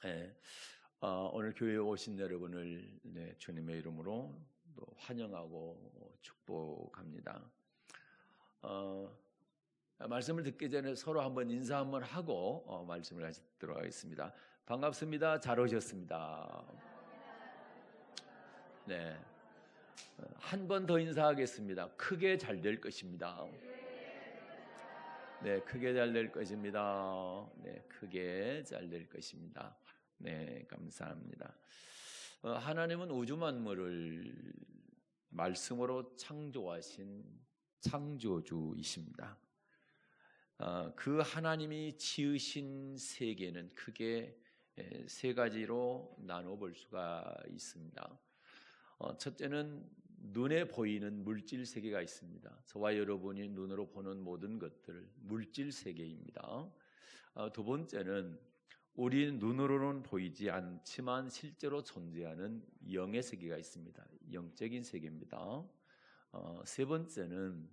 예, 오늘 교회에 오신 여러분을 주님의 이름으로 또 환영하고 축복합니다. 말씀을 듣기 전에 서로 한번 인사 한번 하고 말씀을 같이 듣도록 하겠습니다. 반갑습니다. 잘 오셨습니다. 네, 한 번 더 인사하겠습니다. 크게 잘 될 것입니다. 네, 크게 잘 될 것입니다. 네, 크게 잘 될 것입니다. 네, 감사합니다. 하나님은 우주 만물을 말씀으로 창조하신 창조주이십니다. 그 하나님이 지으신 세계는 크게 세 가지로 나눠볼 수가 있습니다. 첫째는 눈에 보이는 물질 세계가 있습니다. 저와 여러분이 눈으로 보는 모든 것들 물질 세계입니다. 두 번째는 우리 눈으로는 보이지 않지만 실제로 존재하는 영의 세계가 있습니다. 영적인 세계입니다. 세 번째는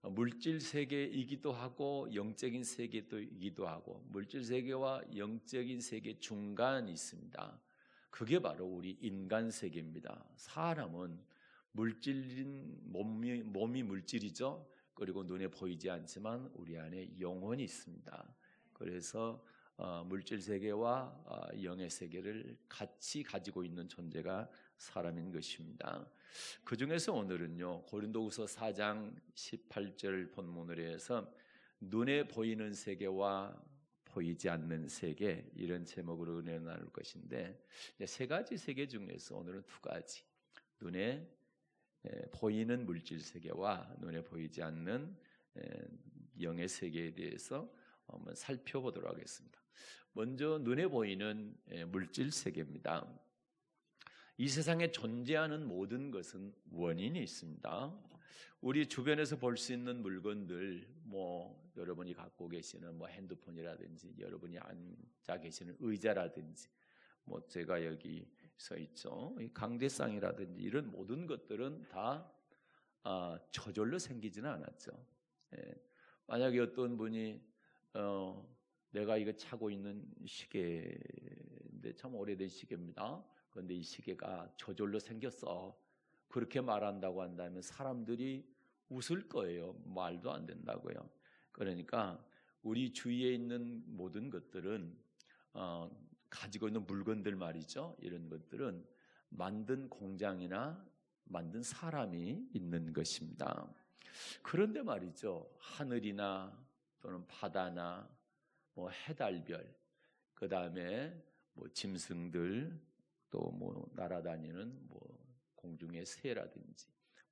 물질 세계이기도 하고 영적인 세계이기도 하고 물질 세계와 영적인 세계 중간이 있습니다. 그게 바로 우리 인간 세계입니다. 사람은 물질인 몸이 물질이죠. 그리고 눈에 보이지 않지만 우리 안에 영혼이 있습니다. 그래서 물질 세계와 영의 세계를 같이 가지고 있는 존재가 사람인 것입니다. 그 중에서 오늘은요, 고린도후서 4장 18절 본문으로 해서 눈에 보이는 세계와 보이지 않는 세계, 이런 제목으로 은혜 나눌 것인데, 세 가지 세계 중에서 오늘은 두 가지, 눈에 보이는 물질 세계와 눈에 보이지 않는 영의 세계에 대해서 한번 살펴보도록 하겠습니다. 먼저 눈에 보이는 물질 세계입니다. 이 세상에 존재하는 모든 것은 원인이 있습니다. 우리 주변에서 볼 수 있는 물건들, 여러분이 갖고 계시는 핸드폰이라든지, 여러분이 앉아 계시는 의자라든지, 제가 여기 서 있죠, 강대상이라든지 이런 모든 것들은 다 저절로 생기지는 않았죠. 만약에 어떤 분이 내가 이거 차고 있는 시계인데 참 오래된 시계입니다. 그런데 이 시계가 저절로 생겼어, 그렇게 말한다고 한다면 사람들이 웃을 거예요. 말도 안 된다고요. 그러니까 우리 주위에 있는 모든 것들은 가지고 있는 물건들 말이죠. 이런 것들은 만든 공장이나 만든 사람이 있는 것입니다. 그런데 말이죠, 하늘이나 또는 바다나 해달별, 그 다음에 짐승들, 또 날아다니는 공중의 새라든지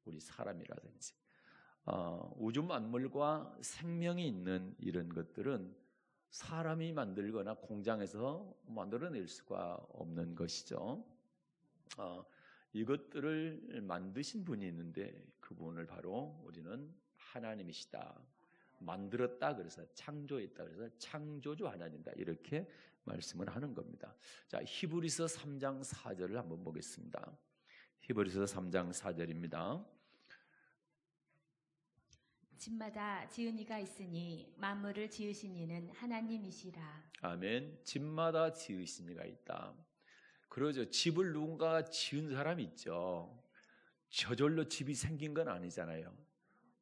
우리 사람이라든지 우주 만물과 생명이 있는 이런 것들은 사람이 만들거나 공장에서 만들어낼 수가 없는 것이죠. 이것들을 만드신 분이 있는데 그분을 바로 우리는 하나님이시다, 만들었다, 그래서 창조했다, 그래서 창조주 하나님이다, 이렇게 말씀을 하는 겁니다. 자, 히브리서 3장 4절을 한번 보겠습니다. 히브리서 3장 4절입니다. 집마다 지은 이가 있으니 만물을 지으신 이는 하나님이시라. 아멘. 집마다 지으신 이가 있다. 그러죠. 집을 누군가 지은 사람이 있죠. 저절로 집이 생긴 건 아니잖아요.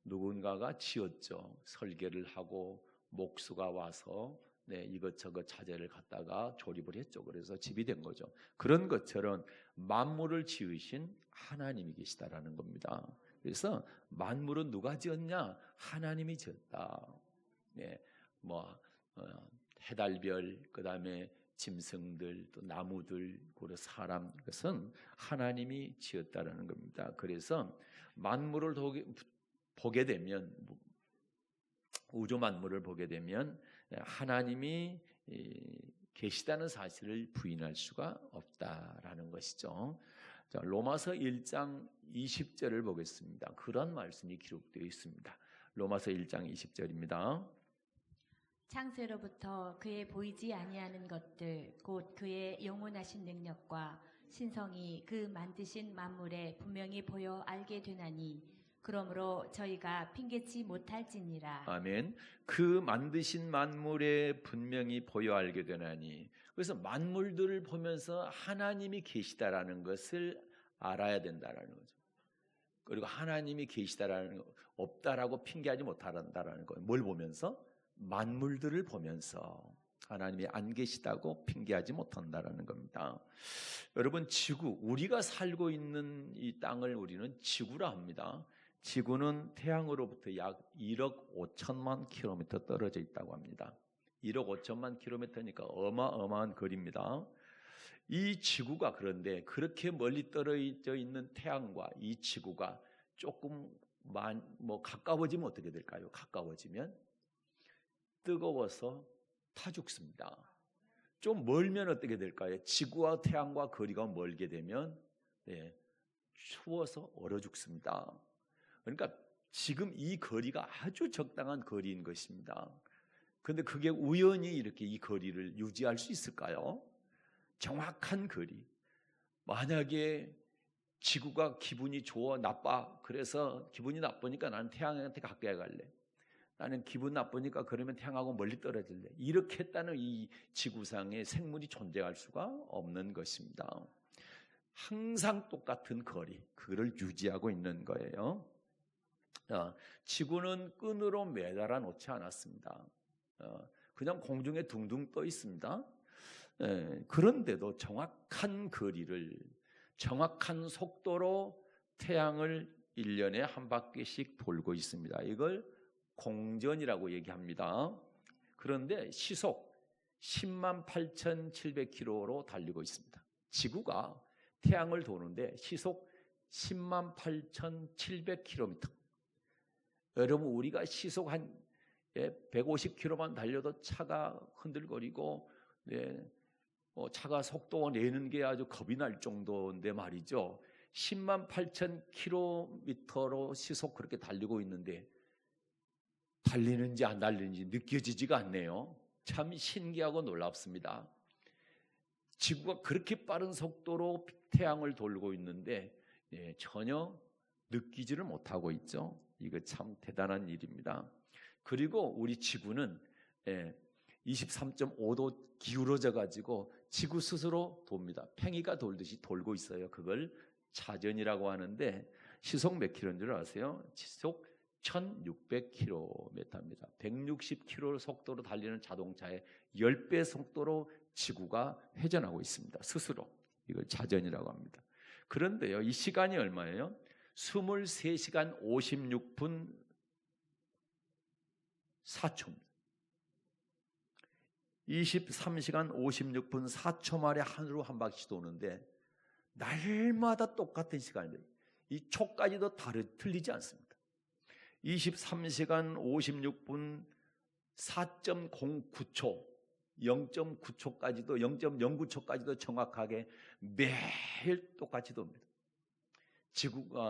누군가가 지었죠. 설계를 하고 목수가 와서 이것저것 자재를 갖다가 조립을 했죠. 그래서 집이 된 거죠. 그런 것처럼 만물을 지으신 하나님이 계시다라는 겁니다. 그래서 만물은 누가 지었냐? 하나님이 지었다. 해달별, 그 다음에 짐승들, 또 나무들, 그리고 사람, 그것은 하나님이 지었다라는 겁니다. 그래서 만물을 보게 되면, 우주 만물을 보게 되면 하나님이 계시다는 사실을 부인할 수가 없다라는 것이죠. 자, 로마서 1장 20절을 보겠습니다. 그런 말씀이 기록되어 있습니다. 로마서 1장 20절입니다. 창세로부터 그의 보이지 아니하는 것들 곧 그의 영원하신 능력과 신성이 그 만드신 만물에 분명히 보여 알게 되나니 그러므로 저희가 핑계치 못할지니라. 아멘. 그 만드신 만물에 분명히 보여 알게 되나니, 그래서 만물들을 보면서 하나님이 계시다라는 것을 알아야 된다라는 거죠. 그리고 하나님이 계시다라는 거, 없다라고 핑계하지 못한다라는 거예요. 뭘 보면서? 만물들을 보면서 하나님이 안 계시다고 핑계하지 못한다라는 겁니다. 여러분, 지구, 우리가 살고 있는 이 땅을 우리는 지구라 합니다. 지구는 태양으로부터 약 1억 5천만 킬로미터 떨어져 있다고 합니다. 1억 5천만 킬로미터니까 어마어마한 거리입니다. 이 지구가 그런데 그렇게 멀리 떨어져 있는 태양과 이 지구가 조금만 가까워지면 어떻게 될까요? 가까워지면 뜨거워서 타 죽습니다. 좀 멀면 어떻게 될까요? 지구와 태양과 거리가 멀게 되면 추워서 얼어 죽습니다. 그러니까 지금 이 거리가 아주 적당한 거리인 것입니다. 그런데 그게 우연히 이렇게 이 거리를 유지할 수 있을까요? 정확한 거리. 만약에 지구가 기분이 좋아 나빠, 그래서 기분이 나쁘니까 나는 태양한테 가까이 갈래, 나는 기분 나쁘니까 그러면 태양하고 멀리 떨어질래, 이렇게 했다는 이 지구상에 생물이 존재할 수가 없는 것입니다. 항상 똑같은 거리, 그걸 유지하고 있는 거예요. 지구는 끈으로 매달아 놓지 않았습니다. 그냥 공중에 둥둥 떠 있습니다. 그런데도 정확한 거리를, 정확한 속도로 태양을 1년에 한 바퀴씩 돌고 있습니다. 이걸 공전이라고 얘기합니다. 그런데 시속 10만 8,700km로 달리고 있습니다. 지구가 태양을 도는데 시속 10만 8,700km. 여러분, 우리가 시속 한 150km만 달려도 차가 흔들거리고 차가 속도 내는 게 아주 겁이 날 정도인데 말이죠. 10만 8,000km로 시속 그렇게 달리고 있는데 달리는지 안 달리는지 느껴지지가 않네요. 참 신기하고 놀랍습니다. 지구가 그렇게 빠른 속도로 태양을 돌고 있는데 전혀 느끼지를 못하고 있죠. 이거 참 대단한 일입니다. 그리고 우리 지구는 23.5도 기울어져 가지고 지구 스스로 돕니다. 팽이가 돌듯이 돌고 있어요. 그걸 자전이라고 하는데 시속 몇 킬로인 줄 아세요? 시속 1600km입니다. 160km 속도로 달리는 자동차의 10배 속도로 지구가 회전하고 있습니다. 스스로. 이걸 자전이라고 합니다. 그런데요, 이 시간이 얼마예요? 23시간 56분 4초입니다. 23시간 56분 4초 만에 하늘로 한 바퀴 도는데 날마다 똑같은 시간입니다. 이 초까지도 틀리지 않습니다. 23시간 56분 4.09초, 0.9초까지도 0.09초까지도 정확하게 매일 똑같이 돕니다.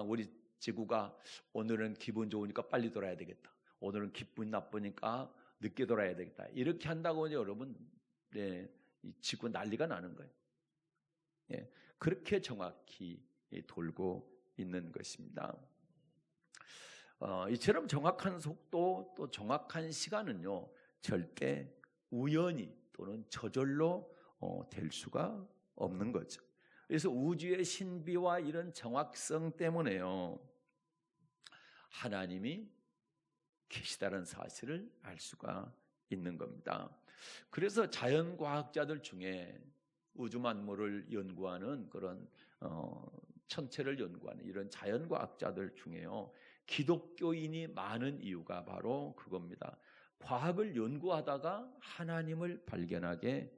우리 지구가 오늘은 기분 좋으니까 빨리 돌아야 되겠다, 오늘은 기분 나쁘니까 늦게 돌아야 되겠다, 이렇게 한다고 여러분, 이 지구 난리가 나는 거예요. 그렇게 정확히 돌고 있는 것입니다. 이처럼 정확한 속도 또 정확한 시간은요, 절대 우연히 또는 저절로 될 수가 없는 거죠. 그래서 우주의 신비와 이런 정확성 때문에요, 하나님이 계시다는 사실을 알 수가 있는 겁니다. 그래서 자연과학자들 중에 우주 만물을 연구하는 그런 천체를 연구하는 이런 자연과학자들 중에요, 기독교인이 많은 이유가 바로 그겁니다. 과학을 연구하다가 하나님을 발견하게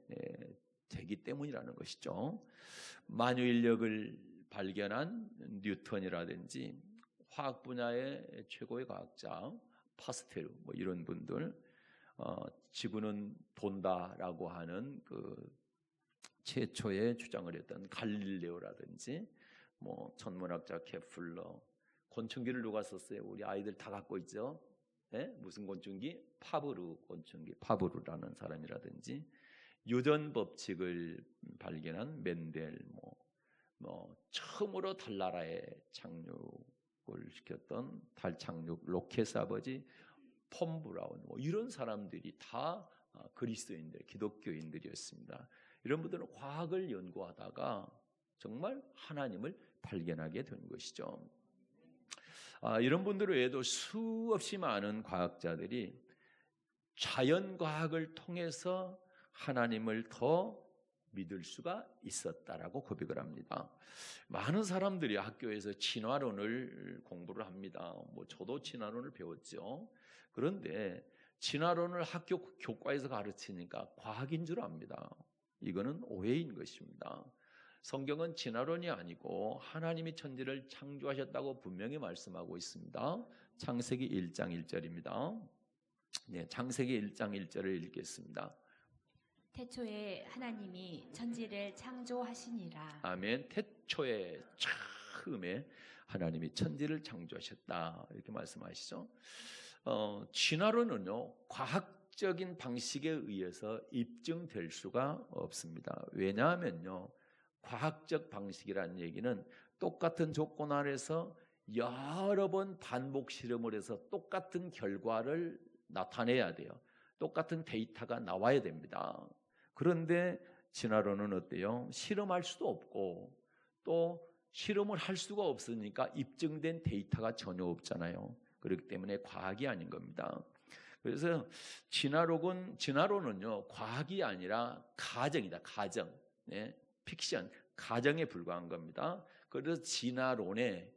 되기 때문이라는 것이죠. 만유인력을 발견한 뉴턴이라든지 화학 분야의 최고의 과학자 파스텔 이런 분들, 지구는 돈다라고 하는 그 최초의 주장을 했던 갈릴레오라든지 천문학자 케플러, 곤충기를 누가 썼어요? 우리 아이들 다 갖고 있죠. 무슨 곤충기? 파브르 곤충기, 파브르라는 사람이라든지 유전 법칙을 발견한 멘델, 처음으로 달나라에 착륙을 시켰던 달 착륙 로켓 아버지 폰 브라운, 이런 사람들이 다 그리스도인들, 기독교인들이었습니다. 이런 분들은 과학을 연구하다가 정말 하나님을 발견하게 된 것이죠. 이런 분들 외에도 수없이 많은 과학자들이 자연과학을 통해서 하나님을 더 믿을 수가 있었다라고 고백을 합니다. 많은 사람들이 학교에서 진화론을 공부를 합니다. 저도 진화론을 배웠죠. 그런데 진화론을 학교 교과에서 가르치니까 과학인 줄 압니다. 이거는 오해인 것입니다. 성경은 진화론이 아니고 하나님이 천지를 창조하셨다고 분명히 말씀하고 있습니다. 창세기 1장 1절입니다. 네, 창세기 1장 1절을 읽겠습니다. 태초에 하나님이 천지를 창조하시니라. 아멘. 태초에 처음에 하나님이 천지를 창조하셨다 이렇게 말씀하시죠. 진화론은요 과학적인 방식에 의해서 입증될 수가 없습니다. 왜냐하면요 과학적 방식이라는 얘기는 똑같은 조건 아래서 여러 번 반복 실험을 해서 똑같은 결과를 나타내야 돼요. 똑같은 데이터가 나와야 됩니다. 그런데 진화론은 어때요? 실험할 수도 없고 또 실험을 할 수가 없으니까 입증된 데이터가 전혀 없잖아요. 그렇기 때문에 과학이 아닌 겁니다. 그래서 진화론은요 과학이 아니라 가정이다. 가정, 네, 픽션, 가정에 불과한 겁니다. 그래서 진화론의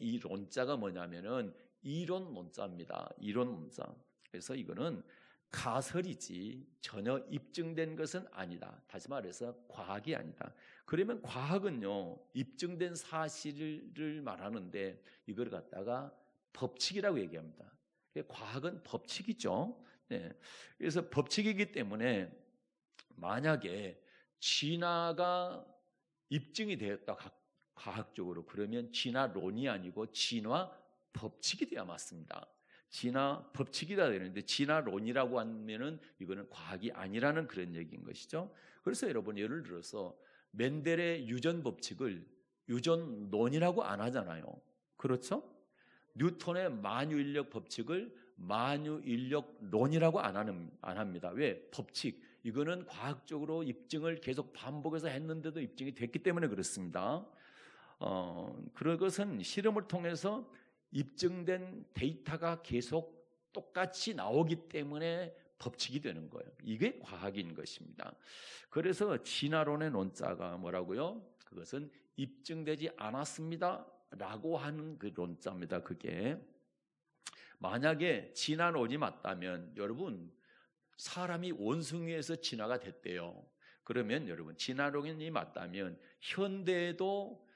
이 론자가 뭐냐면은 이론 논자입니다. 이론 논자. 그래서 이거는 가설이지 전혀 입증된 것은 아니다. 다시 말해서 과학이 아니다. 그러면 과학은요 입증된 사실을 말하는데 이걸 갖다가 법칙이라고 얘기합니다. 과학은 법칙이죠. 네. 그래서 법칙이기 때문에 만약에 진화가 입증이 되었다 과학적으로 그러면 진화론이 아니고 진화 법칙이 돼야 맞습니다. 진화 법칙이다 되는데 진화론이라고 하면은 이거는 과학이 아니라는 그런 얘기인 것이죠. 그래서 여러분 예를 들어서 멘델의 유전 법칙을 유전론이라고 안 하잖아요. 그렇죠? 뉴턴의 만유인력 법칙을 만유인력론이라고 안 합니다. 왜? 법칙. 이거는 과학적으로 입증을 계속 반복해서 했는데도 입증이 됐기 때문에 그렇습니다. 그런 것은 실험을 통해서 입증된 데이터가 계속 똑같이 나오기 때문에 법칙이 되는 거예요. 이게 과학인 것입니다. 그래서 진화론의 논자가 뭐라고요? 그것은 입증되지 않았습니다 라고 하는 그 논자입니다. 그게 만약에 진화론이 맞다면 여러분 사람이 원숭이에서 진화가 됐대요. 그러면 여러분 진화론이 맞다면 현대에도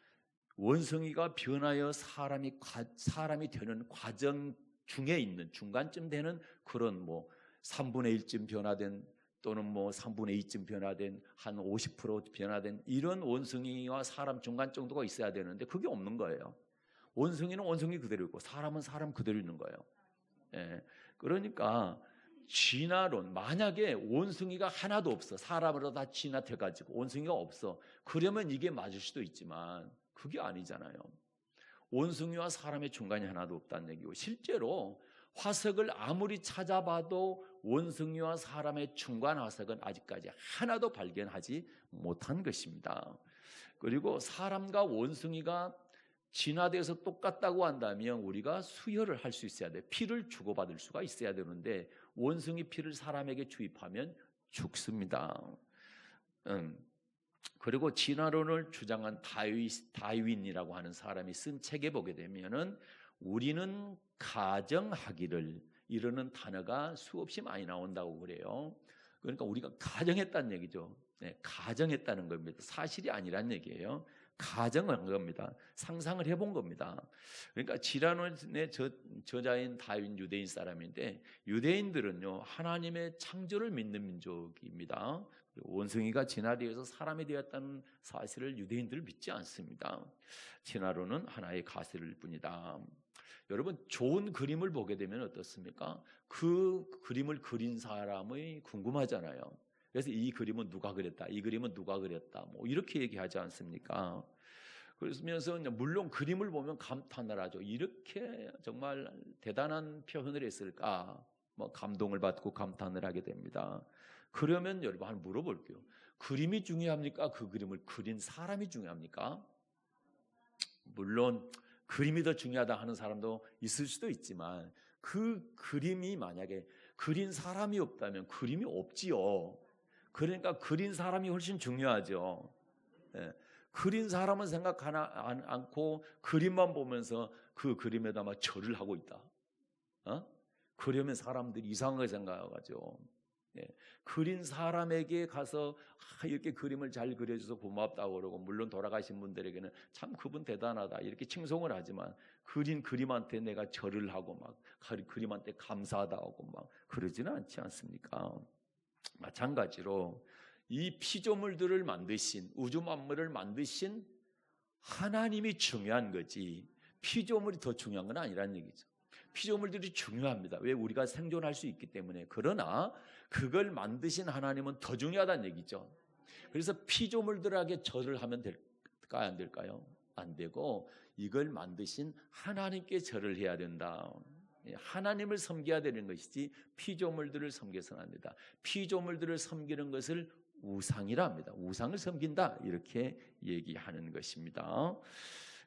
원숭이가 변하여 사람이 되는 과정 중에 있는 중간쯤 되는 그런 3분의 1쯤 변화된 또는 3분의 2쯤 변화된 한 50% 변화된 이런 원숭이와 사람 중간 정도가 있어야 되는데 그게 없는 거예요. 원숭이는 원숭이 그대로 있고 사람은 사람 그대로 있는 거예요. 예. 그러니까 진화론 만약에 원숭이가 하나도 없어 사람으로 다 진화돼가지고 원숭이가 없어 그러면 이게 맞을 수도 있지만 그게 아니잖아요. 원숭이와 사람의 중간이 하나도 없다는 얘기고 실제로 화석을 아무리 찾아봐도 원숭이와 사람의 중간 화석은 아직까지 하나도 발견하지 못한 것입니다. 그리고 사람과 원숭이가 진화돼서 똑같다고 한다면 우리가 수혈을 할 수 있어야 돼. 피를 주고받을 수가 있어야 되는데 원숭이 피를 사람에게 주입하면 죽습니다. 그리고 진화론을 주장한 다윈이라고 하는 사람이 쓴 책에 보게 되면은 우리는 가정하기를 이러는 단어가 수없이 많이 나온다고 그래요. 그러니까 우리가 가정했다는 얘기죠. 네, 가정했다는 겁니다. 사실이 아니란 얘기예요. 가정한 겁니다. 상상을 해본 겁니다. 그러니까 진화론의 저자인 다윈 유대인 사람인데 유대인들은요 하나님의 창조를 믿는 민족입니다. 원숭이가 진화되어서 사람이 되었다는 사실을 유대인들은 믿지 않습니다. 진화론은 하나의 가설일 뿐이다. 여러분 좋은 그림을 보게 되면 어떻습니까? 그 그림을 그린 사람이 궁금하잖아요. 그래서 이 그림은 누가 그렸다, 이 그림은 누가 그렸다, 이렇게 얘기하지 않습니까? 그러면서 물론 그림을 보면 감탄을 하죠. 이렇게 정말 대단한 표현을 했을까? 감동을 받고 감탄을 하게 됩니다. 그러면 여러분 한번 물어볼게요. 그림이 중요합니까? 그 그림을 그린 사람이 중요합니까? 물론 그림이 더 중요하다 하는 사람도 있을 수도 있지만 그 그림이 만약에 그린 사람이 없다면 그림이 없지요. 그러니까 그린 사람이 훨씬 중요하죠. 예. 그린 사람은 생각하지 않고 그림만 보면서 그 그림에다 막 절을 하고 있다. 그러면 사람들이 이상하게 생각하죠. 예. 그린 사람에게 가서 이렇게 그림을 잘 그려줘서 고맙다고 그러고, 물론 돌아가신 분들에게는 참 그분 대단하다 이렇게 칭송을 하지만 그린 그림한테 내가 절을 하고 막 그림한테 감사하다 하고 막 그러지는 않지 않습니까? 마찬가지로 이 피조물들을 만드신, 우주 만물을 만드신 하나님이 중요한 거지 피조물이 더 중요한 건 아니라는 얘기죠. 피조물들이 중요합니다. 왜? 우리가 생존할 수 있기 때문에. 그러나 그걸 만드신 하나님은 더 중요하다는 얘기죠. 그래서 피조물들에게 절을 하면 될까요? 안 될까요? 안 되고 이걸 만드신 하나님께 절을 해야 된다. 하나님을 섬겨야 되는 것이지 피조물들을 섬겨서는 안 된다. 피조물들을 섬기는 것을 우상이라 합니다. 우상을 섬긴다 이렇게 얘기하는 것입니다.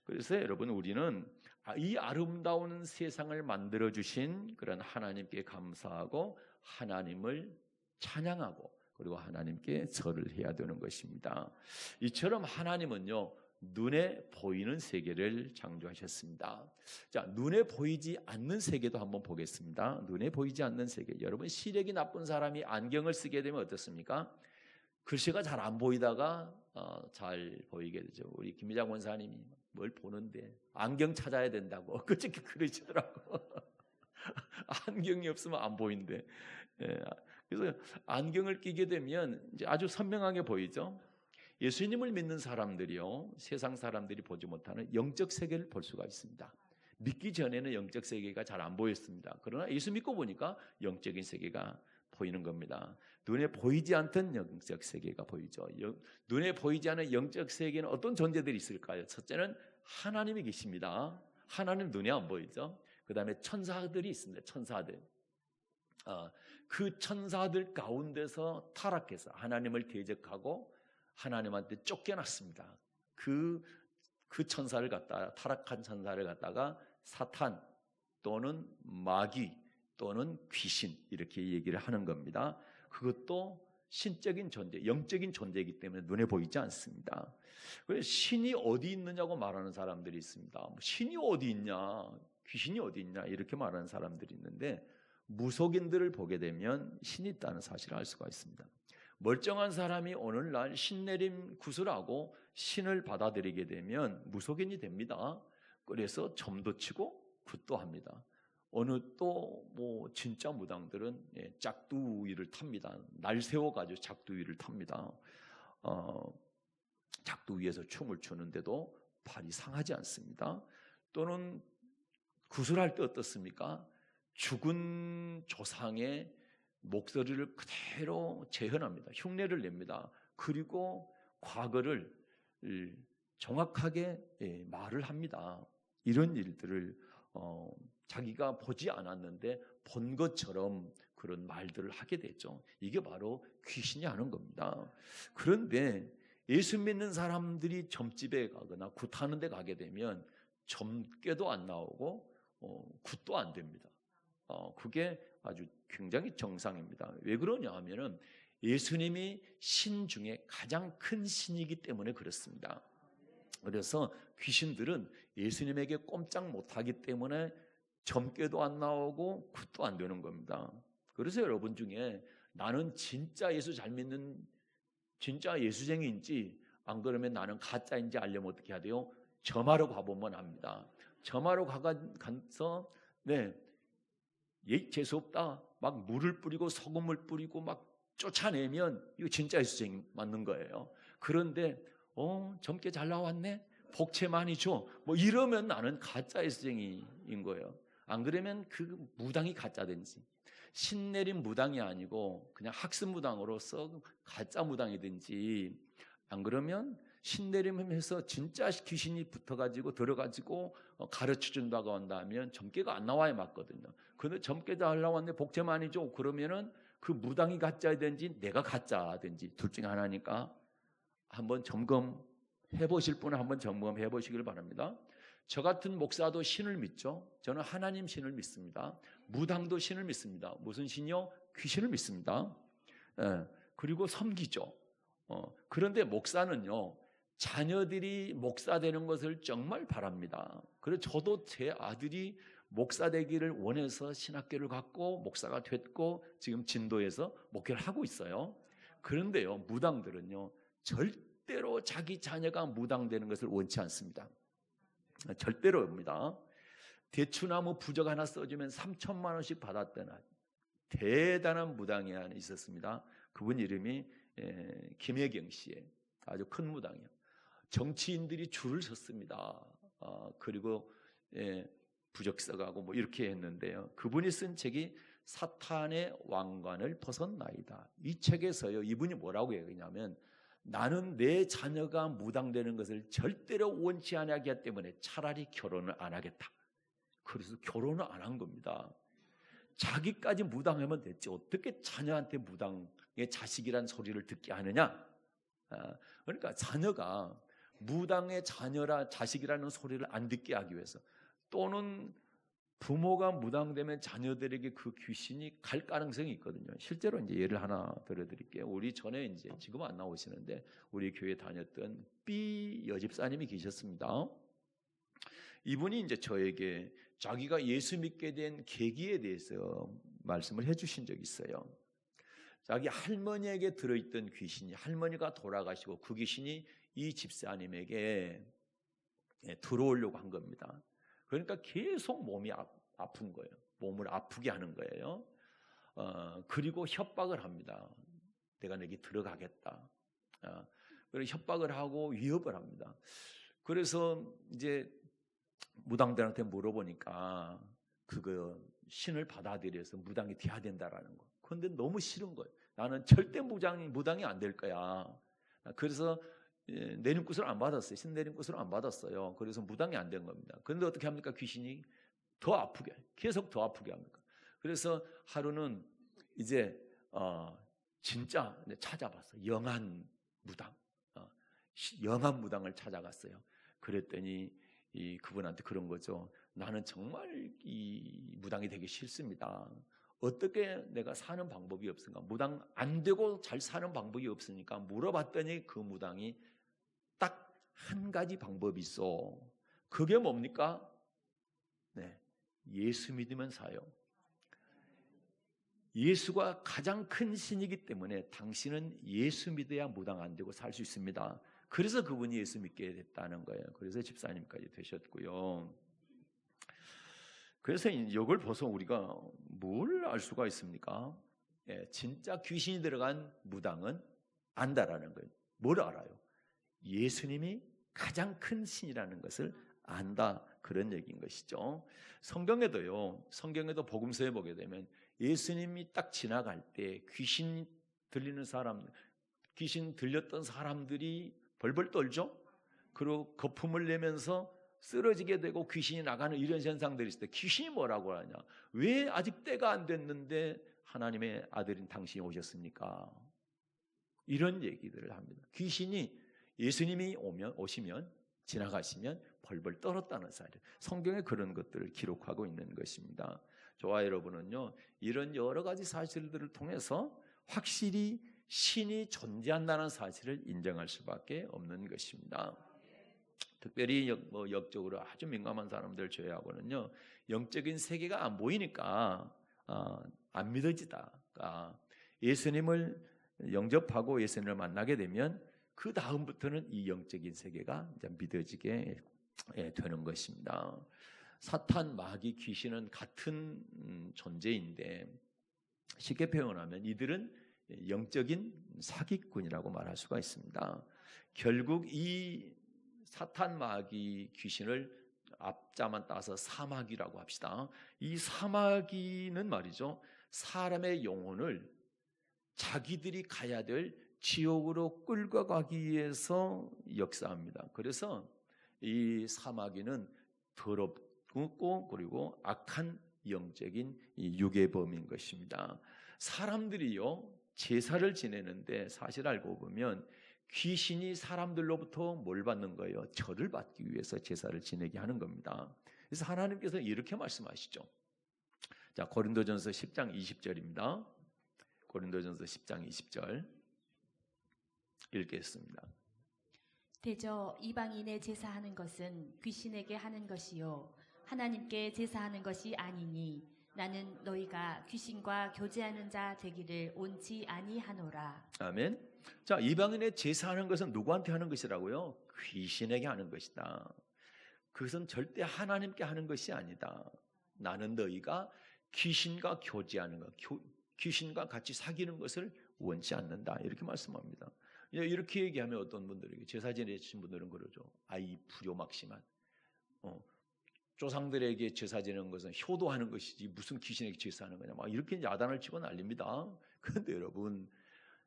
그래서 여러분, 우리는 이 아름다운 세상을 만들어주신 그런 하나님께 감사하고 하나님을 찬양하고 그리고 하나님께 절을 해야 되는 것입니다. 이처럼 하나님은요, 눈에 보이는 세계를 창조하셨습니다. 자, 눈에 보이지 않는 세계도 한번 보겠습니다. 눈에 보이지 않는 세계. 여러분, 시력이 나쁜 사람이 안경을 쓰게 되면 어떻습니까? 글씨가 잘 안 보이다가 잘 보이게 되죠. 우리 김미장 원사님이 뭘 보는데 안경 찾아야 된다고 그저께 그러시더라고. 안경이 없으면 안 보인대. 예, 그래서 안경을 끼게 되면 이제 아주 선명하게 보이죠. 예수님을 믿는 사람들이요, 세상 사람들이 보지 못하는 영적 세계를 볼 수가 있습니다. 믿기 전에는 영적 세계가 잘 안 보였습니다. 그러나 예수 믿고 보니까 영적인 세계가 보이는 겁니다. 눈에 보이지 않던 영적 세계가 보이죠. 눈에 보이지 않은 영적 세계는 어떤 존재들이 있을까요? 첫째는 하나님이 계십니다. 하나님 눈에 안 보이죠. 그 다음에 천사들이 있습니다. 천사들. 그 천사들 가운데서 타락해서 하나님을 대적하고 하나님한테 쫓겨났습니다. 그 천사를 갖다가, 타락한 천사를 갖다가 사탄 또는 마귀 또는 귀신 이렇게 얘기를 하는 겁니다. 그것도 신적인 존재, 영적인 존재이기 때문에 눈에 보이지 않습니다. 그래서 신이 어디 있느냐고 말하는 사람들이 있습니다. 신이 어디 있냐, 귀신이 어디 있냐 이렇게 말하는 사람들이 있는데, 무속인들을 보게 되면 신이 있다는 사실을 알 수가 있습니다. 멀쩡한 사람이 오늘날 신내림 구슬하고 신을 받아들이게 되면 무속인이 됩니다. 그래서 점도 치고 굿도 합니다. 어느 또 뭐 진짜 무당들은 짝두위를 탑니다. 날 세워가지고 짝두위를 탑니다. 짝두위에서 춤을 추는데도 발이 상하지 않습니다. 또는 구슬할 때 어떻습니까? 죽은 조상의 목소리를 그대로 재현합니다. 흉내를 냅니다. 그리고 과거를 정확하게 말을 합니다. 이런 일들을 자기가 보지 않았는데 본 것처럼 그런 말들을 하게 되죠. 이게 바로 귀신이 하는 겁니다. 그런데 예수 믿는 사람들이 점집에 가거나 굿하는 데 가게 되면 점괘도 안 나오고 굿도 안 됩니다. 그게 아주 굉장히 정상입니다. 왜 그러냐 하면은 예수님이 신 중에 가장 큰 신이기 때문에 그렇습니다. 그래서 귀신들은 예수님에게 꼼짝 못하기 때문에 점괘도 안 나오고 굿도 안 되는 겁니다. 그래서 여러분 중에 나는 진짜 예수 잘 믿는 진짜 예수쟁이인지 안 그러면 나는 가짜인지 알려면 어떻게 해야 돼요? 점하러 가보면 압니다. 점하러 가서 재수없다 막 물을 뿌리고 소금을 뿌리고 막 쫓아내면 이거 진짜 예수쟁이 맞는 거예요. 그런데 젊게 잘 나왔네, 복채 많이 줘, 뭐 이러면 나는 가짜 예수쟁이인 거예요. 안 그러면 그 무당이 가짜든지, 신내린 무당이 아니고 그냥 학습 무당으로서 가짜 무당이든지, 안 그러면 신내림해서 진짜 귀신이 붙어가지고 들어가지고 가르쳐준다고 한다면 점괘가 안 나와야 맞거든요. 근데 점괘 잘 나왔네, 복채 많이 줘, 그러면은 그 무당이 가짜든지 내가 가짜든지 둘 중에 하나니까 한번 점검해 보실 분은 한번 점검해 보시길 바랍니다. 저 같은 목사도 신을 믿죠. 저는 하나님 신을 믿습니다. 무당도 신을 믿습니다. 무슨 신이요? 귀신을 믿습니다. 그리고 섬기죠. 그런데 목사는요, 자녀들이 목사 되는 것을 정말 바랍니다. 그래서 저도 제 아들이 목사 되기를 원해서 신학교를 갔고 목사가 됐고 지금 진도에서 목회를 하고 있어요. 그런데요, 무당들은요 절대로 자기 자녀가 무당되는 것을 원치 않습니다. 절대로입니다. 대추나무 부적 하나 써주면 3천만 원씩 받았던 대단한 무당이 하나 있었습니다. 그분 이름이 김혜경 씨의 아주 큰 무당이에요. 정치인들이 줄을 섰습니다. 그리고 부적 써가고 뭐 이렇게 했는데요. 그분이 쓴 책이 사탄의 왕관을 벗었나이다. 이 책에서요, 이분이 뭐라고 얘기하냐면, 나는 내 자녀가 무당되는 것을 절대로 원치 않기 때문에 차라리 결혼을 안 하겠다. 그래서 결혼을 안 한 겁니다. 자기까지 무당하면 됐지 어떻게 자녀한테 무당의 자식이란 소리를 듣게 하느냐. 그러니까 자녀가 무당의 자녀라 자식이라는 소리를 안 듣게 하기 위해서, 또는 부모가 무당되면 자녀들에게 그 귀신이 갈 가능성이 있거든요. 실제로 이제 예를 하나 들어드릴게요. 우리 전에 이제 지금 안 나오시는데 우리 교회 다녔던 B 여집사님이 계셨습니다. 이분이 이제 저에게 자기가 예수 믿게 된 계기에 대해서 말씀을 해주신 적이 있어요. 자기 할머니에게 들어있던 귀신이, 할머니가 돌아가시고 그 귀신이 이 집사님에게 들어오려고 한 겁니다. 그러니까 계속 몸이 아픈 거예요. 몸을 아프게 하는 거예요. 그리고 협박을 합니다. 내가 내게 들어가겠다. 그리고 협박을 하고 위협을 합니다. 그래서 이제 무당들한테 물어보니까 그거 신을 받아들여서 무당이 돼야 된다라는 거. 그런데 너무 싫은 거예요. 나는 절대 무당이 안 될 거야. 그래서 내림굿을 안 받았어요. 신내림굿을 안 받았어요. 그래서 무당이 안 된 겁니다. 그런데 어떻게 합니까? 귀신이 더 아프게, 계속 더 아프게 합니까? 그래서 하루는 이제 진짜 찾아봤어요. 영한 무당, 영한 무당을 찾아갔어요. 그랬더니 그분한테 그런 거죠. 나는 정말 이 무당이 되기 싫습니다. 어떻게 내가 사는 방법이 없은가? 무당 안 되고 잘 사는 방법이 없으니까 물어봤더니 그 무당이 딱 한 가지 방법이 있어. 그게 뭡니까? 예수 믿으면 사요. 예수가 가장 큰 신이기 때문에 당신은 예수 믿어야 무당 안 되고 살 수 있습니다. 그래서 그분이 예수 믿게 됐다는 거예요. 그래서 집사님까지 되셨고요. 그래서 이걸 보서 우리가 뭘 알 수가 있습니까? 진짜 귀신이 들어간 무당은 안다라는 거예요. 뭘 알아요? 예수님이 가장 큰 신이라는 것을 안다, 그런 얘기인 것이죠. 성경에도 복음서에 보게 되면 예수님이 딱 지나갈 때 귀신 들렸던 사람들이 벌벌 떨죠. 그리고 거품을 내면서 쓰러지게 되고 귀신이 나가는 이런 현상들이 있을 때 귀신이 뭐라고 하냐? 왜 아직 때가 안 됐는데 하나님의 아들인 당신이 오셨습니까? 이런 얘기들을 합니다. 귀신이 예수님이 오시면, 지나가시면 벌벌 떨었다는 사실, 성경에 그런 것들을 기록하고 있는 것입니다. 저와 여러분은요, 이런 여러 가지 사실들을 통해서 확실히 신이 존재한다는 사실을 인정할 수밖에 없는 것입니다. 특별히 영적으로 아주 민감한 사람들 저희하고는요, 영적인 세계가 안 보이니까 안 믿어지다. 예수님을 영접하고 예수님을 만나게 되면 그 다음부터는 이 영적인 세계가 이제 믿어지게 되는 것입니다. 사탄, 마귀, 귀신은 같은 존재인데 쉽게 표현하면 이들은 영적인 사기꾼이라고 말할 수가 있습니다. 결국 이 사탄, 마귀, 귀신을 앞자만 따서 사마귀라고 합시다. 이 사마귀는 말이죠, 사람의 영혼을 자기들이 가야 될 지옥으로 끌고 가기 위해서 역사합니다. 그래서 이 사마귀는 더럽고 그리고 악한 영적인 유괴범인 것입니다. 사람들이요 제사를 지내는데 사실 알고 보면 귀신이 사람들로부터 뭘 받는 거예요? 절을 받기 위해서 제사를 지내게 하는 겁니다. 그래서 하나님께서 이렇게 말씀하시죠. 자, 고린도전서 10장 20절입니다. 고린도전서 10장 20절 읽겠습니다. 대저 이방인의 제사하는 것은 귀신에게 하는 것이요 하나님께 제사하는 것이 아니니 나는 너희가 귀신과 교제하는 자 되기를 원치 아니하노라. 아멘. 자, 이방인의 제사하는 것은 누구한테 하는 것이라고요? 귀신에게 하는 것이다. 그것은 절대 하나님께 하는 것이 아니다. 나는 너희가 귀신과 교제하는 것, 귀신과 같이 사귀는 것을 원치 않는다. 이렇게 말씀합니다. 이렇게 얘기하면 어떤 분들에게 제사 지내신 분들은 그러죠. 아이 불효막심한. 조상들에게 제사 지내는 것은 효도하는 것이지 무슨 귀신에게 제사하는 거냐. 막 이렇게 야단을 치고 난립니다. 그런데 여러분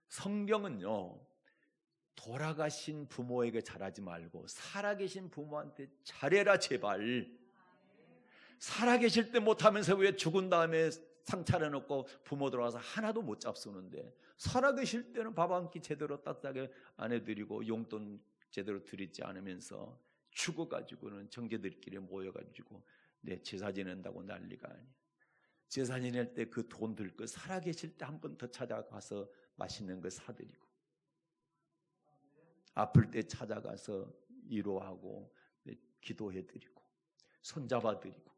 성경은요. 돌아가신 부모에게 잘하지 말고 살아계신 부모한테 잘해라 제발. 살아계실 때 못하면서 왜 죽은 다음에 상 차려놓고 부모 들어와서 하나도 못 잡수는데 살아계실 때는 밥 한 끼 제대로 따뜻하게 안 해드리고 용돈 제대로 드리지 않으면서 죽어가지고는 정제들끼리 모여가지고 내 제사 지낸다고 난리가 아니야. 제사 지낼 때 그 돈 들 거 살아계실 때 한 번 더 찾아가서 맛있는 거 사드리고 아플 때 찾아가서 위로하고 기도해드리고 손잡아드리고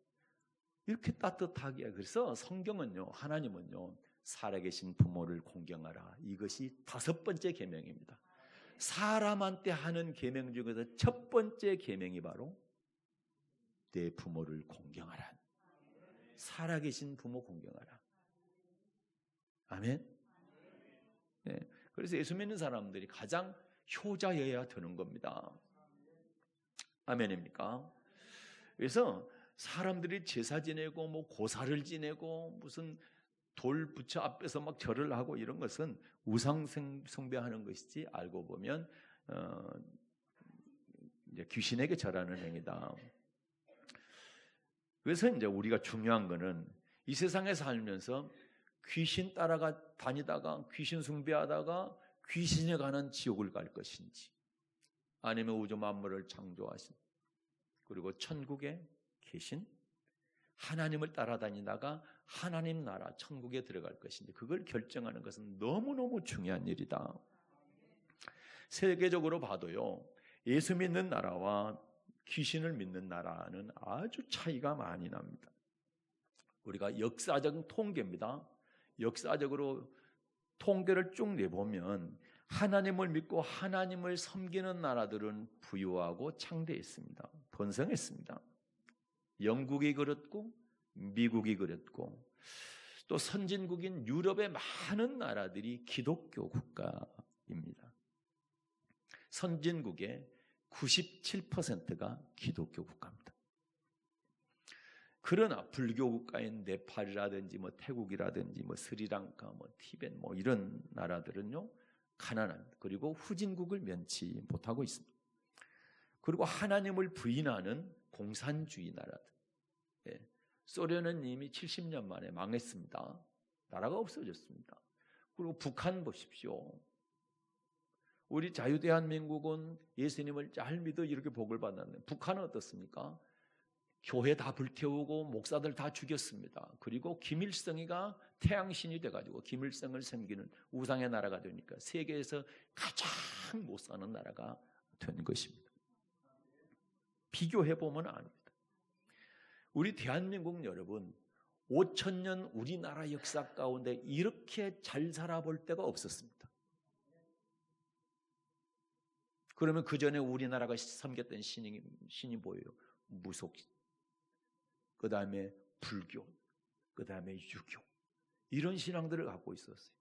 이렇게 따뜻하게. 그래서 성경은요 하나님은요 살아계신 부모를 공경하라. 이것이 5번째 계명입니다. 사람한테 하는 계명 중에서 첫 번째 계명이 바로 내 부모를 공경하라. 살아계신 부모 공경하라. 아멘. 네. 그래서 예수 믿는 사람들이 가장 효자여야 되는 겁니다. 아멘입니까? 그래서 사람들이 제사 지내고 뭐 고사를 지내고 무슨 돌 부처 앞에서 막 절을 하고 이런 것은 우상 숭배하는 것이지 알고 보면 이제 귀신에게 절하는 행위다. 그래서 이제 우리가 중요한 거는 이 세상에 살면서 귀신 따라가 다니다가 귀신 숭배하다가 귀신에 가는 지옥을 갈 것인지 아니면 우주 만물을 창조하신 그리고 천국에 계신 하나님을 따라다니다가 하나님 나라 천국에 들어갈 것인지 그걸 결정하는 것은 너무너무 중요한 일이다. 세계적으로 봐도요 예수 믿는 나라와 귀신을 믿는 나라는 아주 차이가 많이 납니다. 우리가 역사적 통계입니다. 역사적으로 통계를 쭉 내보면 하나님을 믿고 하나님을 섬기는 나라들은 부유하고 창대했습니다. 번성했습니다. 영국이 그렇고 미국이 그랬고 또 선진국인 유럽의 많은 나라들이 기독교 국가입니다. 선진국의 97%가 기독교 국가입니다. 그러나 불교 국가인 네팔이라든지 뭐 태국이라든지 뭐 스리랑카 뭐 티벳 뭐 이런 나라들은요 가난한 그리고 후진국을 면치 못하고 있습니다. 그리고 하나님을 부인하는 공산주의 나라들. 예. 소련은 이미 70년 만에 망했습니다. 나라가 없어졌습니다. 그리고 북한 보십시오. 우리 자유대한민국은 예수님을 잘 믿어 이렇게 복을 받았는데 북한은 어떻습니까? 교회 다 불태우고 목사들 다 죽였습니다. 그리고 김일성이가 태양신이 돼가지고 김일성을 섬기는 우상의 나라가 되니까 세계에서 가장 못 사는 나라가 된 것입니다. 비교해보면 압니다. 우리 대한민국 여러분 5,000년 우리나라 역사 가운데 이렇게 잘 살아볼 때가 없었습니다. 그러면 그 전에 우리나라가 섬겼던 신이 뭐예요? 무속, 그 다음에 불교, 그 다음에 유교 이런 신앙들을 갖고 있었어요.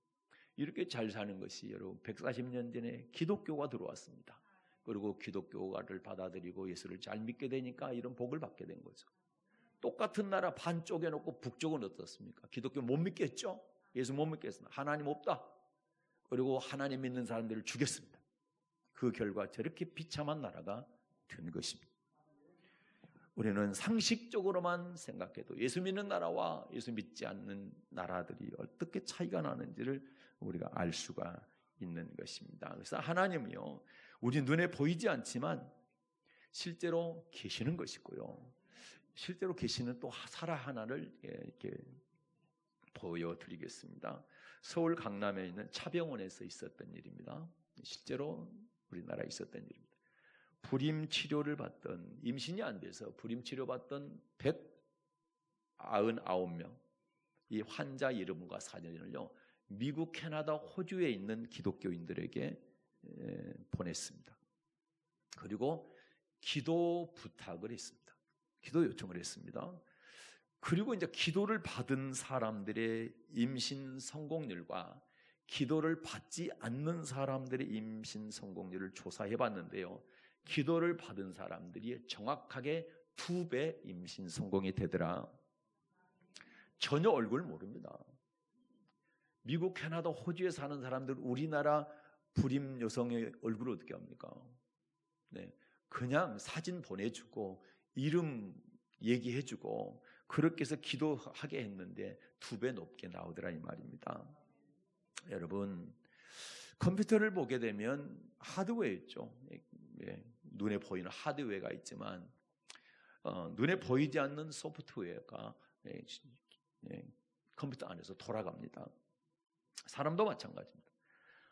이렇게 잘 사는 것이 여러분 140년 전에 기독교가 들어왔습니다. 그리고 기독교가를 받아들이고 예수를 잘 믿게 되니까 이런 복을 받게 된 거죠. 똑같은 나라 반 쪼개놓고 북쪽은 어떻습니까? 기독교 못 믿겠죠? 예수 못 믿겠습니다. 하나님 없다. 그리고 하나님 믿는 사람들을 죽였습니다. 그 결과 저렇게 비참한 나라가 된 것입니다. 우리는 상식적으로만 생각해도 예수 믿는 나라와 예수 믿지 않는 나라들이 어떻게 차이가 나는지를 우리가 알 수가 있는 것입니다. 그래서 하나님이요, 우리 눈에 보이지 않지만 실제로 계시는 것이고요, 실제로 계시는 또 사라 하나를 이렇게 보여드리겠습니다. 서울 강남에 있는 차병원에서 있었던 일입니다. 실제로 우리나라에 있었던 일입니다. 불임 치료를 받던, 임신이 안 돼서 불임 치료 받던 199명 이 환자 이름과 사진을요, 미국, 캐나다, 호주에 있는 기독교인들에게 보냈습니다. 그리고 기도 부탁을 했습니다. 기도 요청을 했습니다. 그리고 이제 기도를 받은 사람들의 임신 성공률과 기도를 받지 않는 사람들의 임신 성공률을 조사해 봤는데요, 기도를 받은 사람들이 정확하게 2배 임신 성공이 되더라. 전혀 얼굴 모릅니다. 미국, 캐나다, 호주에 사는 사람들 우리나라 불임 여성의 얼굴을 어떻게 합니까? 네, 그냥 사진 보내주고 이름 얘기해주고 그렇게 해서 기도하게 했는데 2배 높게 나오더라 이 말입니다. 여러분, 컴퓨터를 보게 되면 하드웨어 있죠. 눈에 보이는 하드웨어가 있지만 눈에 보이지 않는 소프트웨어가 컴퓨터 안에서 돌아갑니다. 사람도 마찬가지입니다.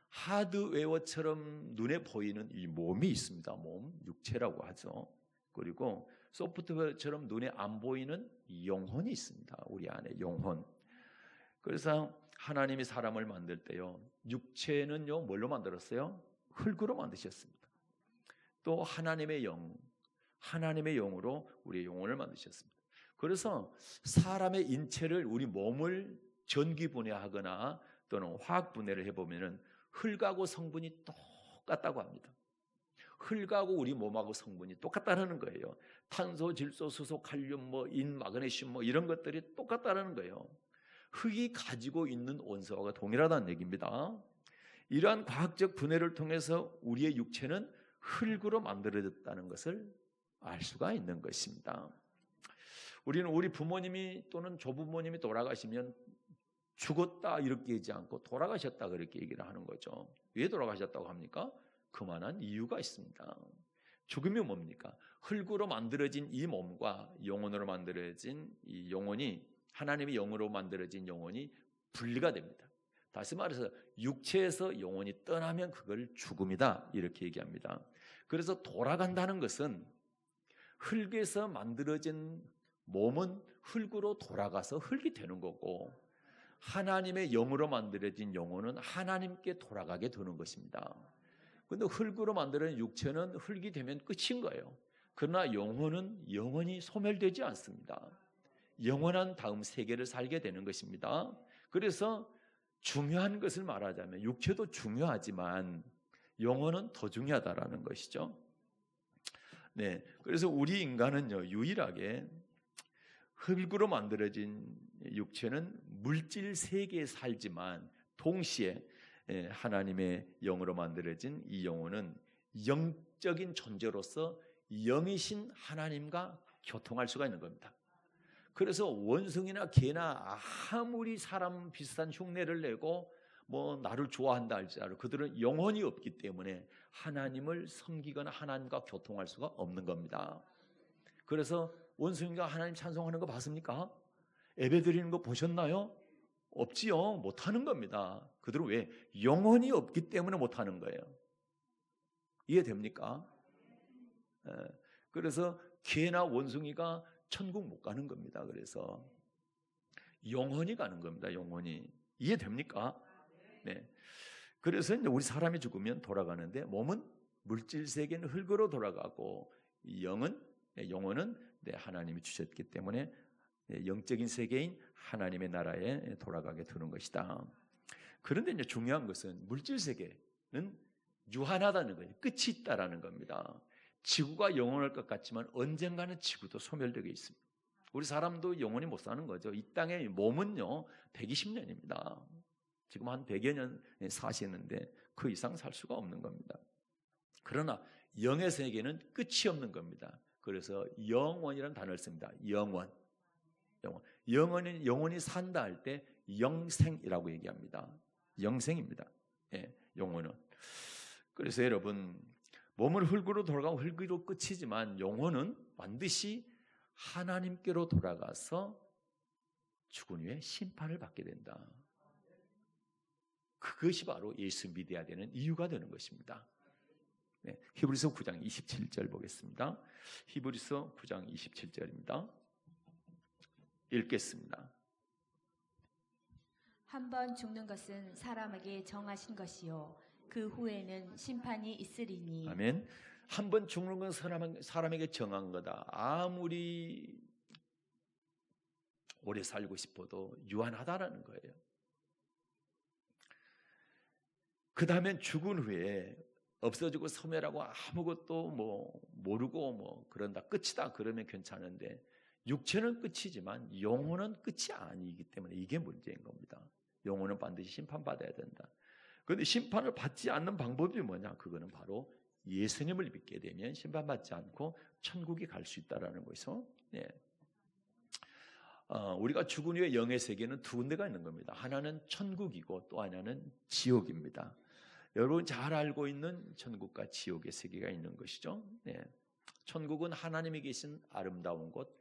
하드웨어처럼 눈에 보이는 이 몸이 있습니다. 몸, 육체라고 하죠. 그리고 소프트웨어처럼 눈에 안 보이는 영혼이 있습니다. 우리 안에 영혼. 그래서 하나님이 사람을 만들 때요, 육체는요 뭘로 만들었어요? 흙으로 만드셨습니다. 또 하나님의 영, 하나님의 영으로 우리의 영혼을 만드셨습니다. 그래서 사람의 인체를, 우리 몸을 전기 분해하거나 또는 화학 분해를 해보면은 흙하고 성분이 똑같다고 합니다. 흙하고 우리 몸하고 성분이 똑같다는 거예요. 탄소, 질소, 수소, 칼륨, 인, 마그네슘 이런 것들이 똑같다는 거예요. 흙이 가지고 있는 원소가 동일하다는 얘기입니다. 이러한 과학적 분해를 통해서 우리의 육체는 흙으로 만들어졌다는 것을 알 수가 있는 것입니다. 우리는 우리 부모님이 또는 조부모님이 돌아가시면 죽었다 이렇게 하지 않고 돌아가셨다 그렇게 얘기를 하는 거죠. 왜 돌아가셨다고 합니까? 그만한 이유가 있습니다. 죽음이 뭡니까? 흙으로 만들어진 이 몸과 영혼으로 만들어진 이 영혼이, 하나님의 영으로 만들어진 영혼이 분리가 됩니다. 다시 말해서 육체에서 영혼이 떠나면 그걸 죽음이다 이렇게 얘기합니다. 그래서 돌아간다는 것은 흙에서 만들어진 몸은 흙으로 돌아가서 흙이 되는 거고, 하나님의 영으로 만들어진 영혼은 하나님께 돌아가게 되는 것입니다. 그런데 흙으로 만들어진 육체는 흙이 되면 끝인 거예요. 그러나 영혼은 영원히 소멸되지 않습니다. 영원한 다음 세계를 살게 되는 것입니다. 그래서 중요한 것을 말하자면 육체도 중요하지만 영혼은 더 중요하다라는 것이죠. 네, 그래서 우리 인간은요, 유일하게 흙으로 만들어진 육체는 물질 세계에 살지만 동시에 하나님의 영으로 만들어진 이 영혼은 영적인 존재로서 영이신 하나님과 교통할 수가 있는 겁니다. 그래서 원숭이나 개나 아무리 사람 비슷한 흉내를 내고 나를 좋아한다 할지라도 그들은 영혼이 없기 때문에 하나님을 섬기거나 하나님과 교통할 수가 없는 겁니다. 그래서 원숭이가 하나님 찬송하는 거 봤습니까? 예배 드리는 거 보셨나요? 없지요. 못하는 겁니다. 그들은 왜? 영혼이 없기 때문에 못하는 거예요. 이해됩니까? 그래서 개나 원숭이가 천국 못 가는 겁니다. 그래서 영혼이 가는 겁니다. 영혼이. 이해됩니까? 네. 그래서 이제 우리 사람이 죽으면 돌아가는데 몸은 물질 세계는 흙으로 돌아가고 영혼은 하나님이 주셨기 때문에 영적인 세계인 하나님의 나라에 돌아가게 되는 것이다. 그런데 이제 중요한 것은 물질 세계는 유한하다는 거예요. 끝이 있다라는 겁니다. 지구가 영원할 것 같지만 언젠가는 지구도 소멸되게 있습니다. 우리 사람도 영원히 못 사는 거죠. 이 땅의 몸은요 120년입니다. 지금 한 100여 년 사시는데 그 이상 살 수가 없는 겁니다. 그러나 영의 세계는 끝이 없는 겁니다. 그래서 영원이라는 단어를 씁니다. 영원. 영원히 산다 할 때 영생이라고 얘기합니다. 영생입니다. 예, 영혼은. 그래서 여러분, 몸은 흙으로 돌아가고 흙으로 끝이지만 영혼은 반드시 하나님께로 돌아가서 죽은 후에 심판을 받게 된다. 그것이 바로 예수 믿어야 되는 이유가 되는 것입니다. 네, 히브리서 9장 27절 보겠습니다. 히브리서 9장 27절입니다. 읽겠습니다. 한 번 죽는 것은 사람에게 정하신 것이요 그 후에는 심판이 있으리니. 아멘. 한 번 죽는 건 사람에게 정한 거다. 아무리 오래 살고 싶어도 유한하다라는 거예요. 그 다음엔 죽은 후에 없어지고 소멸하고 아무것도 모르고 그런다, 끝이다 그러면 괜찮은데, 육체는 끝이지만 영혼은 끝이 아니기 때문에 이게 문제인 겁니다. 영혼은 반드시 심판받아야 된다. 그런데 심판을 받지 않는 방법이 뭐냐? 그거는 바로 예수님을 믿게 되면 심판받지 않고 천국에 갈 수 있다라는 거죠. 네. 우리가 죽은 후에 영의 세계는 두 군데가 있는 겁니다. 하나는 천국이고 또 하나는 지옥입니다. 여러분 잘 알고 있는 천국과 지옥의 세계가 있는 것이죠. 네. 천국은 하나님이 계신 아름다운 곳,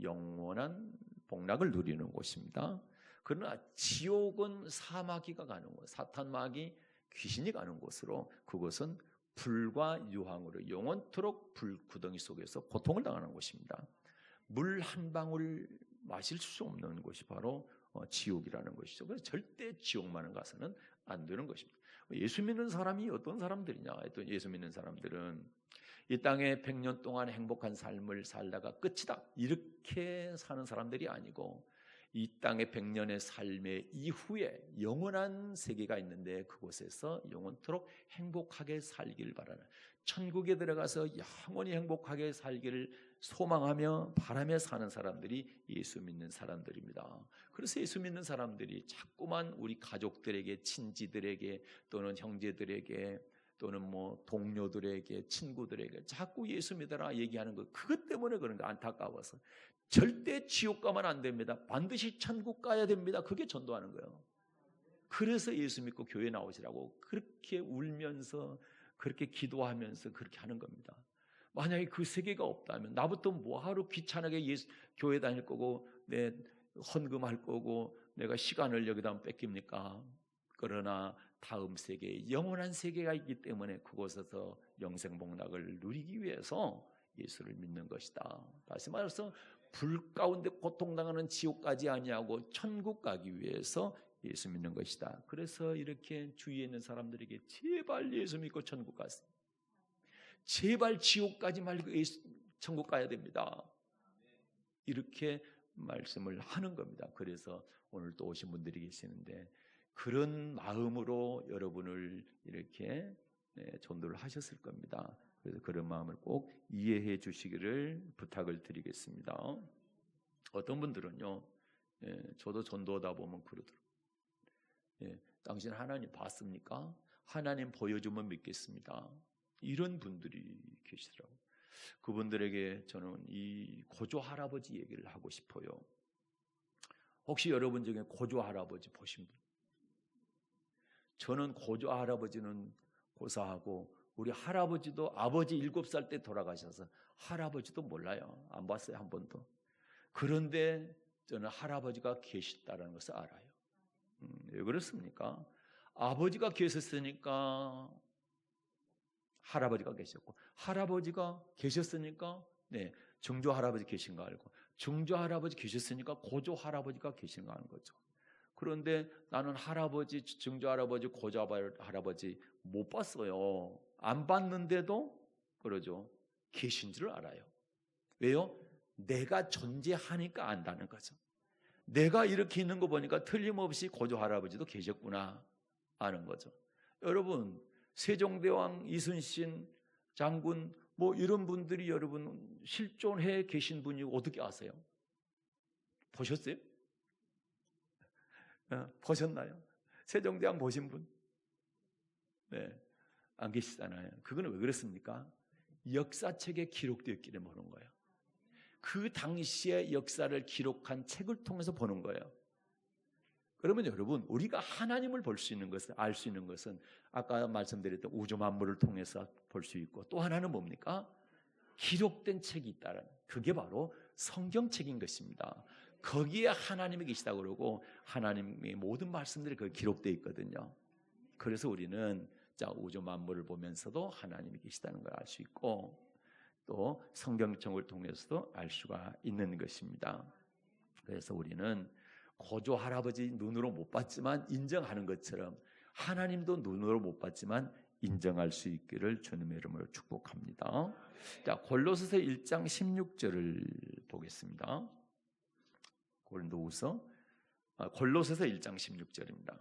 영원한 복락을 누리는 곳입니다. 그러나 지옥은 사마귀가 가는 곳, 사탄마귀, 귀신이 가는 곳으로, 그곳은 불과 유황으로 영원토록 불구덩이 속에서 고통을 당하는 곳입니다. 물 한 방울 마실 수 없는 곳이 바로 지옥이라는 것이죠. 그래서 절대 지옥만은 가서는 안 되는 것입니다. 예수 믿는 사람이 어떤 사람들이냐? 예수 믿는 사람들은 이 땅에 100년 동안 행복한 삶을 살다가 끝이다 이렇게 사는 사람들이 아니고, 이 땅의 100년의 삶의 이후에 영원한 세계가 있는데 그곳에서 영원토록 행복하게 살길 바라는, 천국에 들어가서 영원히 행복하게 살기를 소망하며 바라며 사는 사람들이 예수 믿는 사람들입니다. 그래서 예수 믿는 사람들이 자꾸만 우리 가족들에게, 친지들에게, 또는 형제들에게, 또는 동료들에게, 친구들에게 자꾸 예수 믿어라 얘기하는 것, 그것 때문에 그런 거, 안타까워서. 절대 지옥 가면 안 됩니다. 반드시 천국 가야 됩니다. 그게 전도하는 거예요. 그래서 예수 믿고 교회 나오시라고 그렇게 울면서, 그렇게 기도하면서 그렇게 하는 겁니다. 만약에 그 세계가 없다면 나부터 뭐하러 귀찮게 교회 다닐 거고 내 헌금할 거고 내가 시간을 여기다 뺏깁니까? 그러나 다음 세계, 영원한 세계가 있기 때문에 그곳에서 영생복락을 누리기 위해서 예수를 믿는 것이다. 다시 말해서 불 가운데 고통당하는 지옥 가지 아니하고 천국 가기 위해서 예수 믿는 것이다. 그래서 이렇게 주위에 있는 사람들에게 제발 예수 믿고 천국 가세요. 제발 지옥 가지 말고 천국 가야 됩니다. 이렇게 말씀을 하는 겁니다. 그래서 오늘 또 오신 분들이 계시는데 그런 마음으로 여러분을 이렇게 전도를 하셨을 겁니다. 그래서 그런 마음을 꼭 이해해 주시기를 부탁을 드리겠습니다. 어떤 분들은요, 저도 전도하다 보면 그러더라고요. 당신 하나님 봤습니까? 하나님 보여주면 믿겠습니다. 이런 분들이 계시더라고요. 그분들에게 저는 이 고조 할아버지 얘기를 하고 싶어요. 혹시 여러분 중에 고조 할아버지 보신 분? 저는 고조 할아버지는 고사하고 우리 할아버지도 아버지 7살 때 돌아가셔서 할아버지도 몰라요. 안 봤어요, 한 번도. 그런데 저는 할아버지가 계시다는 것을 알아요. 왜 그렇습니까? 아버지가 계셨으니까 할아버지가 계셨고, 할아버지가 계셨으니까 증조 할아버지 계신 거 알고, 증조 할아버지 계셨으니까 고조 할아버지가 계신 거 아는 거죠. 그런데 나는 할아버지, 증조 할아버지, 고조 할아버지 못 봤어요. 안 봤는데도 그러죠. 계신 줄 알아요. 왜요? 내가 존재하니까 안다는 거죠. 내가 이렇게 있는 거 보니까 틀림없이 고조 할아버지도 계셨구나 아는 거죠. 여러분, 세종대왕, 이순신 장군 이런 분들이 여러분 실존해 계신 분이 어떻게 아세요? 보셨어요? 보셨나요? 세종대왕 보신 분? 네, 안 계시잖아요. 그거는 왜 그렇습니까? 역사책에 기록되어 있기를 보는 거예요. 그 당시의 역사를 기록한 책을 통해서 보는 거예요. 그러면 여러분, 우리가 하나님을 볼 수 있는 것은, 알 수 있는 것은 아까 말씀드렸던 우주 만물을 통해서 볼 수 있고, 또 하나는 뭡니까? 기록된 책이 있다는, 그게 바로 성경책인 것입니다. 거기에 하나님이 계시다고 그러고 하나님의 모든 말씀들이 거기 기록되어 있거든요. 그래서 우리는 우주 만물을 보면서도 하나님이 계시다는 걸 알 수 있고, 또 성경책을 통해서도 알 수가 있는 것입니다. 그래서 우리는 고조 할아버지 눈으로 못 봤지만 인정하는 것처럼 하나님도 눈으로 못 봤지만 인정할 수 있기를 주님의 이름으로 축복합니다. 자, 골로새서 1장 16절을 보겠습니다. 골로새서 1장 16절입니다.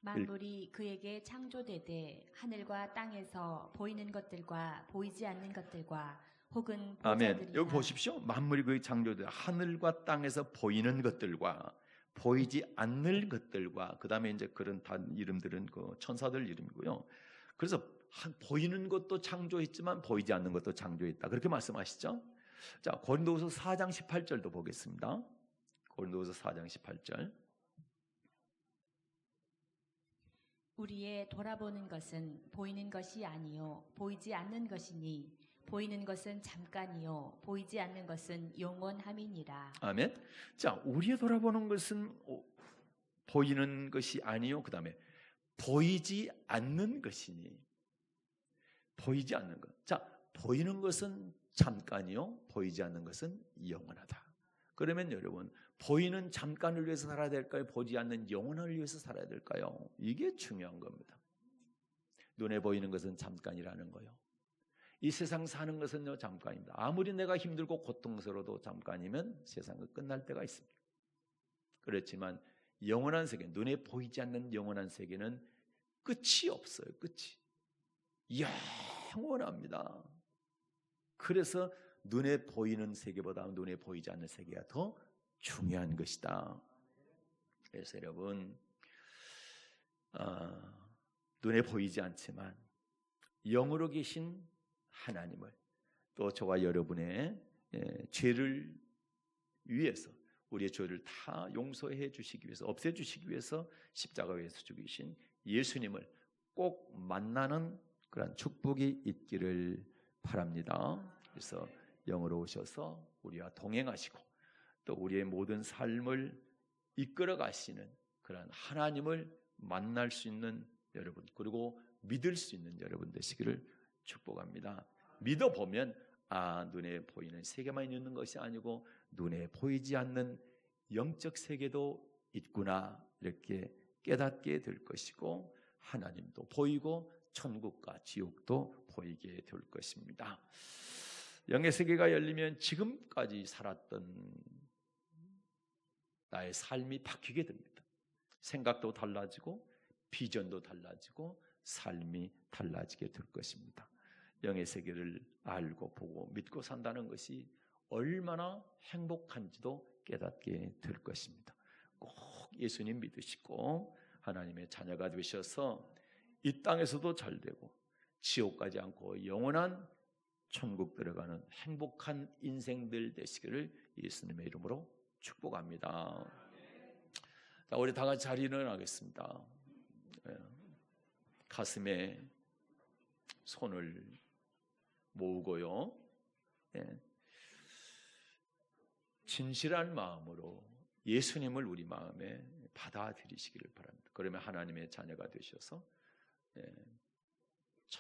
만물이 그에게 창조되되 하늘과 땅에서 보이는 것들과 보이지 않는 것들과 혹은 아멘. 보좌들이나 여기 보십시오. 만물이 그에게 창조되 하늘과 땅에서 보이는 것들과 보이지 않는 것들과, 그 다음에 이제 그런 이름들은 그 천사들 이름이고요. 그래서 보이는 것도 창조했지만 보이지 않는 것도 창조했다, 그렇게 말씀하시죠. 자, 고린도후서 4장 18절도 보겠습니다. 고린도후서 4장 18절. 우리의 돌아보는 것은 보이는 것이 아니요 보이지 않는 것이니 보이는 것은 잠깐이요 보이지 않는 것은 영원함이니라. 아멘. 자, 우리의 돌아보는 것은 보이는 것이 아니요, 그 다음에 보이지 않는 것이니, 보이지 않는 것. 자, 보이는 것은 잠깐이요 보이지 않는 것은 영원하다. 그러면 여러분, 보이는 잠깐을 위해서 살아야 될까요? 보이지 않는 영원을 위해서 살아야 될까요? 이게 중요한 겁니다. 눈에 보이는 것은 잠깐이라는 거요. 이 세상 사는 것은요 잠깐입니다. 아무리 내가 힘들고 고통스러워도 잠깐이면 세상은 끝날 때가 있습니다. 그렇지만 영원한 세계, 눈에 보이지 않는 영원한 세계는 끝이 없어요. 끝이 영원합니다. 그래서 눈에 보이는 세계보다 눈에 보이지 않는 세계가 더 중요한 것이다. 그래서 여러분, 눈에 보이지 않지만 영으로 계신 하나님을, 또 저와 여러분의 죄를 위해서, 우리의 죄를 다 용서해 주시기 위해서, 없애 주시기 위해서 십자가에서 죽이신 예수님을 꼭 만나는 그런 축복이 있기를 바랍니다. 그래서 영으로 오셔서 우리와 동행하시고 또 우리의 모든 삶을 이끌어 가시는 그런 하나님을 만날 수 있는 여러분, 그리고 믿을 수 있는 여러분 되시기를 축복합니다. 믿어보면 눈에 보이는 세계만 있는 것이 아니고 눈에 보이지 않는 영적 세계도 있구나, 이렇게 깨닫게 될 것이고, 하나님도 보이고 천국과 지옥도 보이게 될 것입니다. 영의 세계가 열리면 지금까지 살았던 나의 삶이 바뀌게 됩니다. 생각도 달라지고 비전도 달라지고 삶이 달라지게 될 것입니다. 영의 세계를 알고 보고 믿고 산다는 것이 얼마나 행복한지도 깨닫게 될 것입니다. 꼭 예수님 믿으시고 하나님의 자녀가 되셔서 이 땅에서도 잘 되고 지옥 가지 않고 영원한 천국 들어가는 행복한 인생들 되시기를 예수님의 이름으로 축복합니다. 자, 우리 다 같이 자리에 일어나겠습니다. 가슴에 손을 모으고요. 진실한 마음으로 예수님을 우리 마음에 받아들이시기를 바랍니다. 그러면 하나님의 자녀가 되셔서